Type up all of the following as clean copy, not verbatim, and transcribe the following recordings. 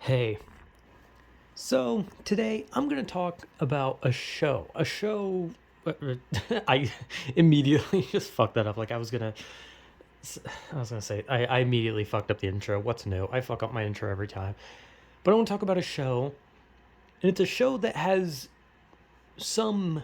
Hey, so today I'm going to talk about a show. I immediately just fucked that up. I was going to say, I immediately fucked up the intro. What's new? I fuck up my intro every time. But I want to talk about a show, and it's a show that has some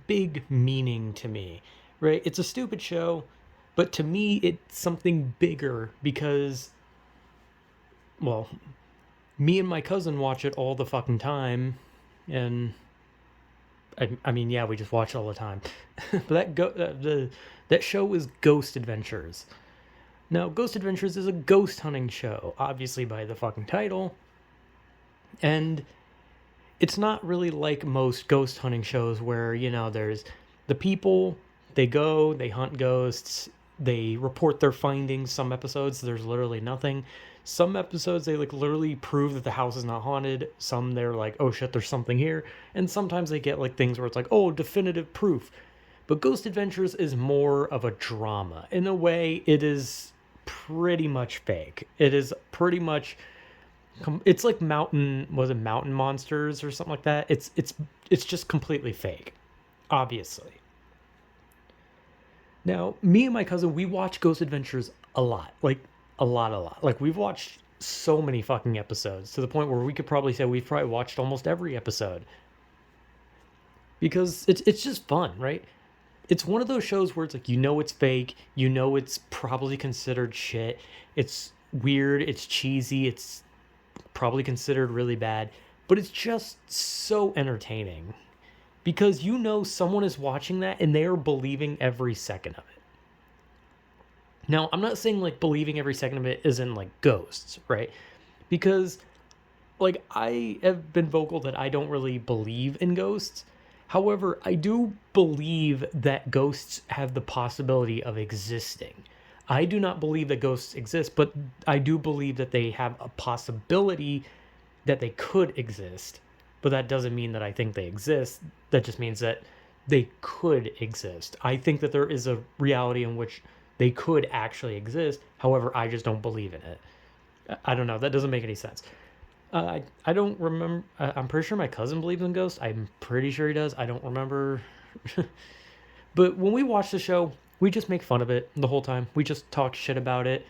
big meaning to me, right? It's a stupid show, but to me, it's something bigger because, well, me and my cousin watch it all the fucking time, and I mean, yeah, we just watch it all the time. But that show is Ghost Adventures. Now, Ghost Adventures is a ghost hunting show, obviously by the fucking title, and it's not really like most ghost hunting shows where there's the people, they go, they hunt ghosts, they report their findings. Some episodes there's literally nothing. Some episodes they like literally prove that the house is not haunted. Some they're like, oh shit, there's something here. And sometimes they get like things where it's like, oh, definitive proof. But Ghost Adventures is more of a drama. In a way, it is pretty much fake. It is pretty much it's like Mountain Monsters or something like that. It's just completely fake, obviously. Now, me and my cousin, we watch Ghost Adventures a lot. Like, a lot, a lot. Like, we've watched so many fucking episodes to the point where we could probably say we've probably watched almost every episode. Because it's just fun, right? It's one of those shows where it's like, it's fake, it's probably considered shit, it's weird, it's cheesy, it's probably considered really bad, but it's just so entertaining because someone is watching that and they are believing every second of it. Now, I'm not saying like believing every second of it isn't like ghosts, right? Because like I have been vocal that I don't really believe in ghosts. However, I do believe that ghosts have the possibility of existing. I do not believe that ghosts exist, but I do believe that they have a possibility that they could exist. But that doesn't mean that I think they exist. That just means that they could exist. I think that there is a reality in which they could actually exist. However, I just don't believe in it. I don't know. That doesn't make any sense. I don't remember. I'm pretty sure my cousin believes in ghosts. I'm pretty sure he does. I don't remember. But when we watch the show, we just make fun of it the whole time. We just talk shit about it,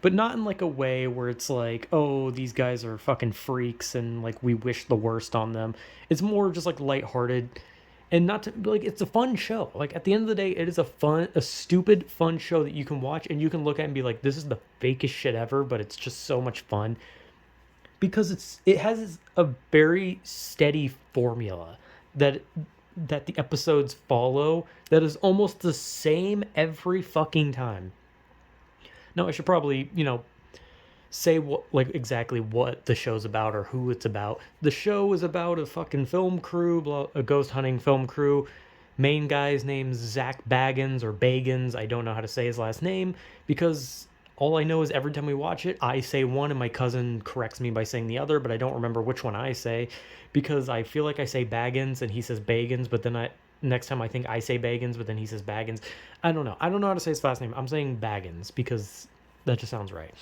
but not in like a way where it's like, oh, these guys are fucking freaks and like we wish the worst on them. It's more just like lighthearted and not to like it's a fun show. Like at the end of the day, it is a stupid fun show that you can watch and you can look at and be like, this is the fakest shit ever, but it's just so much fun because it has a very steady formula that the episodes follow that is almost the same every fucking time. Now I should probably, say what like exactly what the show's about or who it's about. The show is about a fucking film crew, a ghost hunting film crew. Main guy's name's Zach Baggins or Bagans. I don't know how to say his last name because all I know is every time we watch it, I say one and my cousin corrects me by saying the other, but I don't remember which one I say because I feel like I say Baggins and he says Bagans, but then next time I think I say Bagans, but then he says Baggins. I don't know. I don't know how to say his last name. I'm saying Baggins because that just sounds right.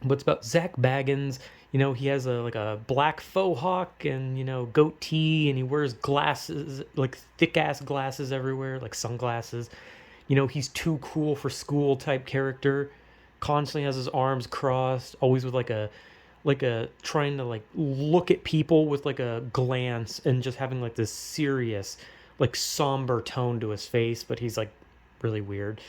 But it's about Zach Baggins. He has a black faux hawk and goatee, and he wears glasses, like thick ass glasses everywhere, like sunglasses. He's too cool for school type character. Constantly has his arms crossed, always with like a trying to like look at people with like a glance and just having like this serious, like somber tone to his face, but he's like really weird.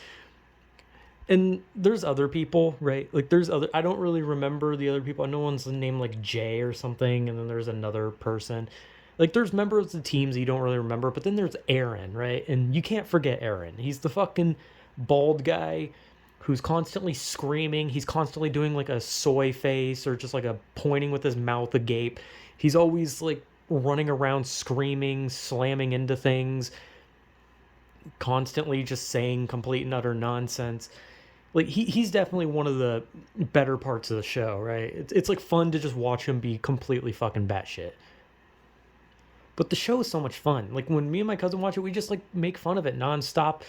And there's other people, right? Like there's other I don't really remember the other people. I know one's named like Jay or something, and then there's another person. Like there's members of the teams that you don't really remember, but then there's Aaron, right? And you can't forget Aaron. He's the fucking bald guy who's constantly screaming. He's constantly doing like a soy face or just like a pointing with his mouth agape. He's always like running around screaming, slamming into things, constantly just saying complete and utter nonsense. Like he's definitely one of the better parts of the show, right? It's like fun to just watch him be completely fucking batshit. But the show is so much fun. Like when me and my cousin watch it, we just like make fun of it nonstop.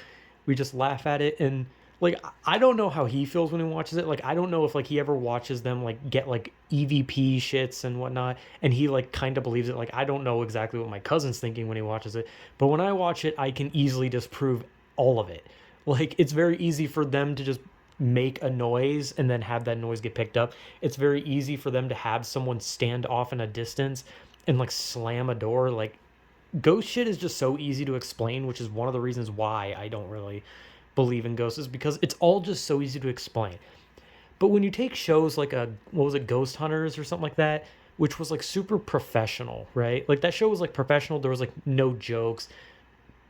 We just laugh at it, and Like I don't know how he feels when he watches it. Like I don't know if like he ever watches them like get like EVP shits and whatnot, and he like kind of believes it. Like I don't know exactly what my cousin's thinking when he watches it, but when I watch it, I can easily disprove all of it. Like it's very easy for them to just make a noise and then have that noise get picked up. It's very easy for them to have someone stand off in a distance and like slam a door. Like ghost shit is just so easy to explain, which is one of the reasons why I don't really believe in ghosts, is because it's all just so easy to explain. But when you take shows like a what was it, Ghost Hunters or something like that, which was like super professional, right? Like that show was like professional. There was like no jokes.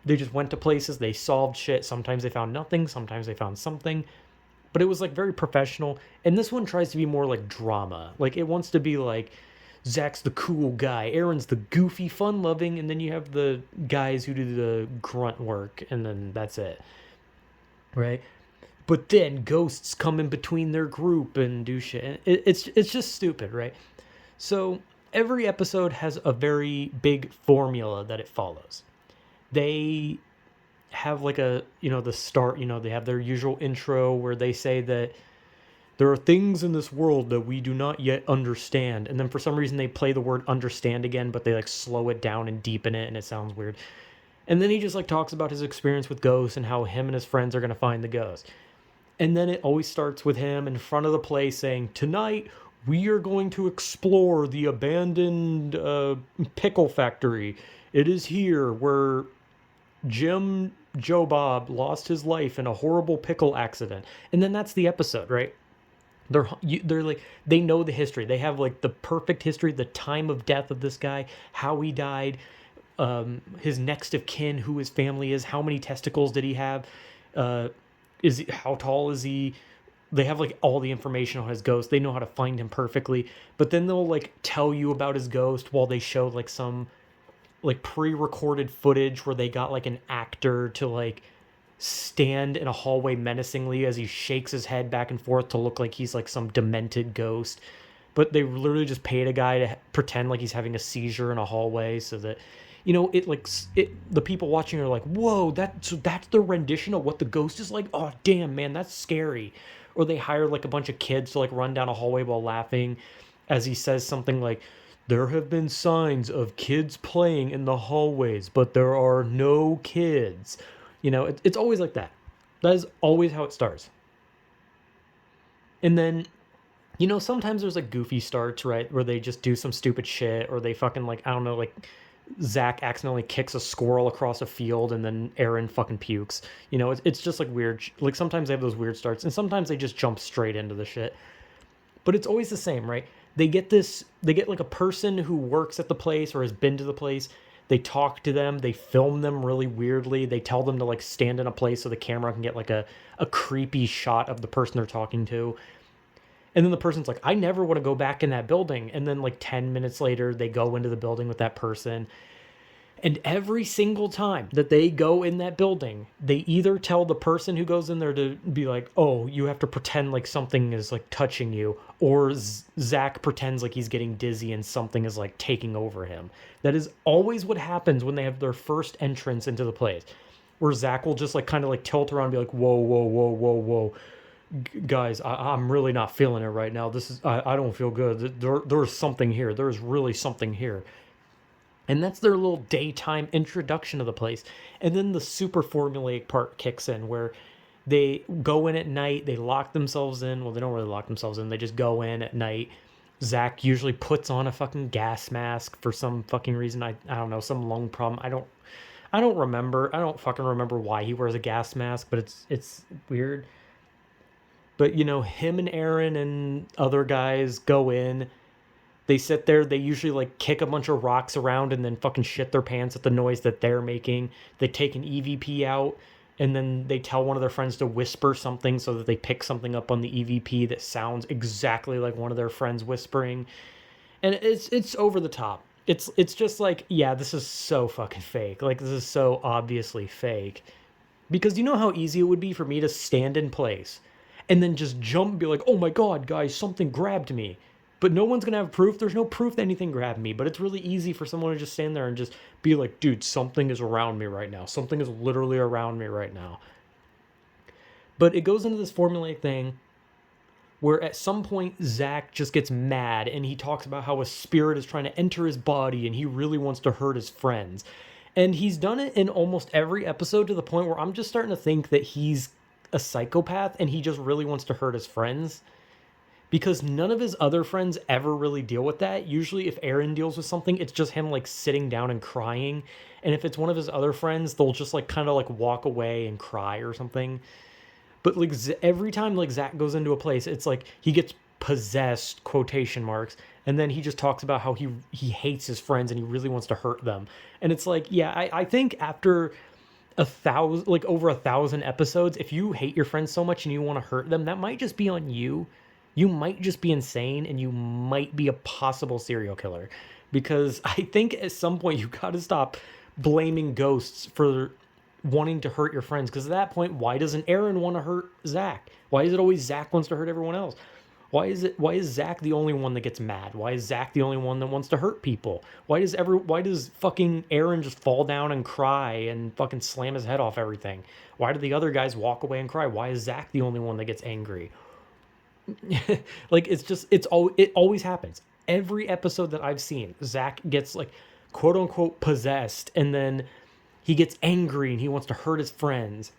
They just went to places, they solved shit. Sometimes they found nothing, sometimes they found something. But it was like very professional. And this one tries to be more like drama. Like it wants to be like Zach's the cool guy, Aaron's the goofy, fun loving, and then you have the guys who do the grunt work, and then that's it. Right? But then ghosts come in between their group and do shit. It's just stupid, right? So every episode has a very big formula that it follows. They have like a the start. They have their usual intro where they say that there are things in this world that we do not yet understand, and then for some reason they play the word understand again, but they like slow it down and deepen it, and it sounds weird. And then he just like talks about his experience with ghosts and how him and his friends are going to find the ghost. And then it always starts with him in front of the place saying, "Tonight we are going to explore the abandoned pickle factory. It is here where Jim Joe Bob lost his life in a horrible pickle accident." And then that's the episode, right? They're like they know the history. They have like the perfect history, the time of death of this guy, how he died, his next of kin, who his family is, how many testicles did he have, uh, how tall is he. They have like all the information on his ghost. They know how to find him perfectly. But then they'll like tell you about his ghost while they show like some like pre-recorded footage where they got like an actor to like stand in a hallway menacingly as he shakes his head back and forth to look like he's like some demented ghost. But they literally just paid a guy to pretend like he's having a seizure in a hallway so that it like it the people watching are like, whoa, that's the rendition of what the ghost is like. Oh damn, man, that's scary. Or they hire like a bunch of kids to like run down a hallway while laughing as he says something like, there have been signs of kids playing in the hallways, but there are no kids. It's always like that. That is always how it starts. And then, sometimes there's like goofy starts, right? Where they just do some stupid shit, or they fucking like, I don't know, like Zach accidentally kicks a squirrel across a field and then Aaron fucking pukes. It's just like weird. Like sometimes they have those weird starts, and sometimes they just jump straight into the shit. But it's always the same, right? They get like a person who works at the place or has been to the place. They talk to them, they film them really weirdly. They tell them to like stand in a place so the camera can get like a creepy shot of the person they're talking to. And then the person's like, I never want to go back in that building. And then like 10 minutes later, they go into the building with that person. And every single time that they go in that building, they either tell the person who goes in there to be like, oh, you have to pretend like something is like touching you, or Zach pretends like he's getting dizzy and something is like taking over him. That is always what happens when they have their first entrance into the place, where Zach will just like kind of like tilt around and be like, whoa, whoa, whoa, whoa, whoa. Guys, I'm really not feeling it right now. I don't feel good. There's something here. There's really something here. And that's their little daytime introduction of the place. And then the super formulaic part kicks in where they go in at night, they lock themselves in. Well, they don't really lock themselves in, they just go in at night. Zach usually puts on a fucking gas mask for some fucking reason. I don't know, some lung problem. I don't remember. I don't fucking remember why he wears a gas mask, but it's weird. But him and Aaron and other guys go in. They sit there, they usually like kick a bunch of rocks around and then fucking shit their pants at the noise that they're making. They take an EVP out and then they tell one of their friends to whisper something so that they pick something up on the EVP that sounds exactly like one of their friends whispering. And it's over the top. It's just like, yeah, this is so fucking fake. Like this is so obviously fake. Because you know how easy it would be for me to stand in place and then just jump and be like, oh my god, guys, something grabbed me. But no one's gonna have proof. There's no proof that anything grabbed me. But it's really easy for someone to just stand there and just be like, dude, something is around me right now. Something is literally around me right now. But it goes into this formulaic thing where at some point Zach just gets mad and he talks about how a spirit is trying to enter his body and he really wants to hurt his friends. And he's done it in almost every episode to the point where I'm just starting to think that he's a psychopath and he just really wants to hurt his friends. Because none of his other friends ever really deal with that. Usually if Aaron deals with something, it's just him like sitting down and crying. And if it's one of his other friends, they'll just like kind of like walk away and cry or something. But like every time like Zach goes into a place, it's like he gets possessed, quotation marks, and then he just talks about how he hates his friends and he really wants to hurt them. And it's like, yeah, I think after over 1,000 episodes, if you hate your friends so much and you want to hurt them, that might just be on you. You might just be insane and you might be a possible serial killer. Because I think at some point you got to stop blaming ghosts for wanting to hurt your friends, because at that point, why doesn't Aaron want to hurt Zach? Why is it always Zach wants to hurt everyone else? Why is Zach the only one that gets mad? Why is Zach the only one that wants to hurt people? Why does fucking Aaron just fall down and cry and fucking slam his head off everything? Why do the other guys walk away and cry? Why is Zach the only one that gets angry? Like it always happens. Every episode that I've seen, Zach gets like quote unquote possessed, and then he gets angry and he wants to hurt his friends.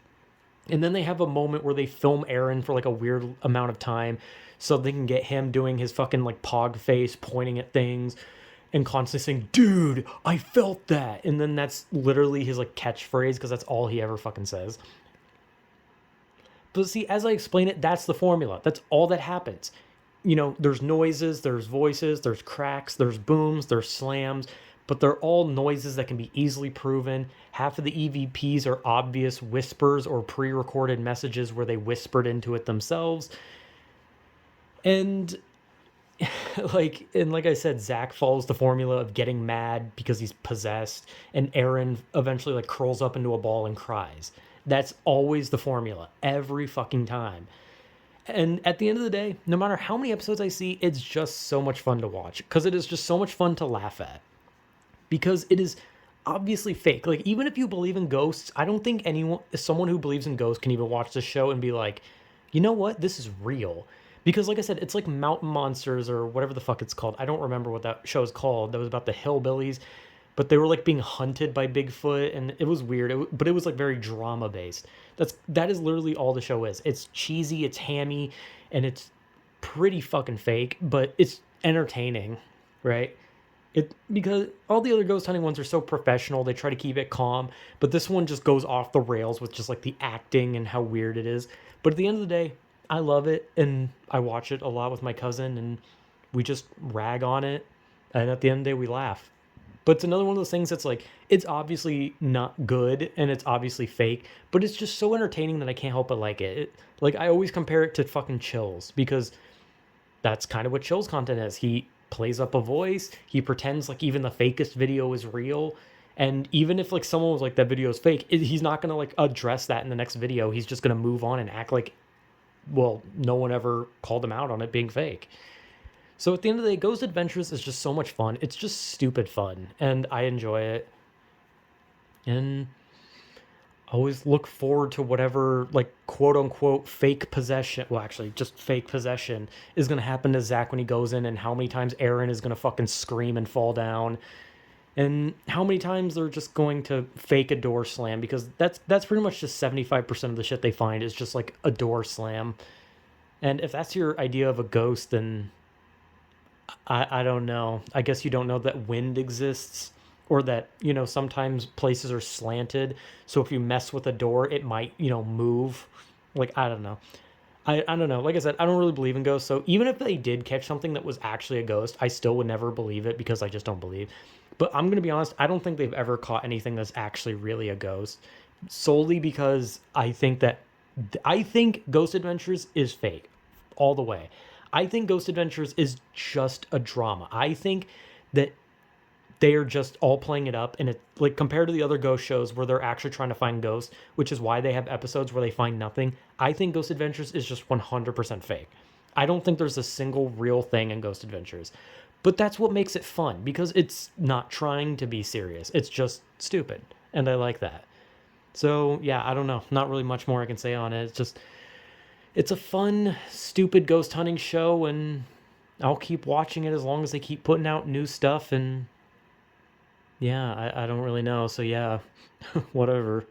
And then they have a moment where they film Aaron for like a weird amount of time so they can get him doing his fucking like pog face, pointing at things and constantly saying, dude, I felt that. And then that's literally his like catchphrase, because that's all he ever fucking says. But see, as I explain it, that's the formula. That's all that happens. There's noises, there's voices, there's cracks, there's booms, there's slams, but they're all noises that can be easily proven. Half of the EVPs are obvious whispers or pre-recorded messages where they whispered into it themselves. And like I said, Zach follows the formula of getting mad because he's possessed, and Aaron eventually like curls up into a ball and cries. That's always the formula, every fucking time. And at the end of the day, no matter how many episodes I see, it's just so much fun to watch, because it is just so much fun to laugh at. Because it is obviously fake. Like, even if you believe in ghosts, I don't think someone who believes in ghosts can even watch this show and be like, you know what, this is real. Because like I said, it's like Mountain Monsters or whatever the fuck it's called. I don't remember what that show is called. That was about the hillbillies, but they were like being hunted by Bigfoot, and it was weird. But it was like very drama based. That is literally all the show is. It's cheesy, it's hammy, and it's pretty fucking fake, but it's entertaining, right? Because all the other ghost hunting ones are so professional, they try to keep it calm, but this one just goes off the rails with just like the acting and how weird it is. But at the end of the day, I love it, and I watch it a lot with my cousin, and we just rag on it, and at the end of the day, we laugh. But it's another one of those things that's like, it's obviously not good, and it's obviously fake, but it's just so entertaining that I can't help but like it. Like, I always compare it to fucking Chills, because that's kind of what Chills content is. He plays up a voice, he pretends like even the fakest video is real, and even if like someone was like, that video is fake, he's not gonna like address that in the next video. He's just gonna move on and act like, well, no one ever called him out on it being fake. So at the end of the day, Ghost Adventures is just so much fun. It's just stupid fun, and I enjoy it. And I always look forward to whatever, like, quote-unquote fake possession, well, actually, just fake possession, is going to happen to Zach when he goes in, and how many times Aaron is going to fucking scream and fall down, and how many times they're just going to fake a door slam, because that's pretty much just 75% of the shit they find is just, like, a door slam. And if that's your idea of a ghost, then I don't know. I guess you don't know that wind exists, or that, sometimes places are slanted. So if you mess with a door, it might, move. Like, I don't know. I don't know. Like I said, I don't really believe in ghosts. So even if they did catch something that was actually a ghost, I still would never believe it, because I just don't believe. But I'm going to be honest, I don't think they've ever caught anything that's actually really a ghost. Solely because I think Ghost Adventures is fake all the way. I think Ghost Adventures is just a drama. I think that they are just all playing it up, and it, like, compared to the other ghost shows where they're actually trying to find ghosts, which is why they have episodes where they find nothing. I think Ghost Adventures is just 100% fake. I don't think there's a single real thing in Ghost Adventures. But that's what makes it fun, because it's not trying to be serious. It's just stupid, and I like that. So, yeah, I don't know. Not really much more I can say on it. It's just, it's a fun, stupid ghost hunting show, and I'll keep watching it as long as they keep putting out new stuff. And yeah, I don't really know. So yeah, whatever.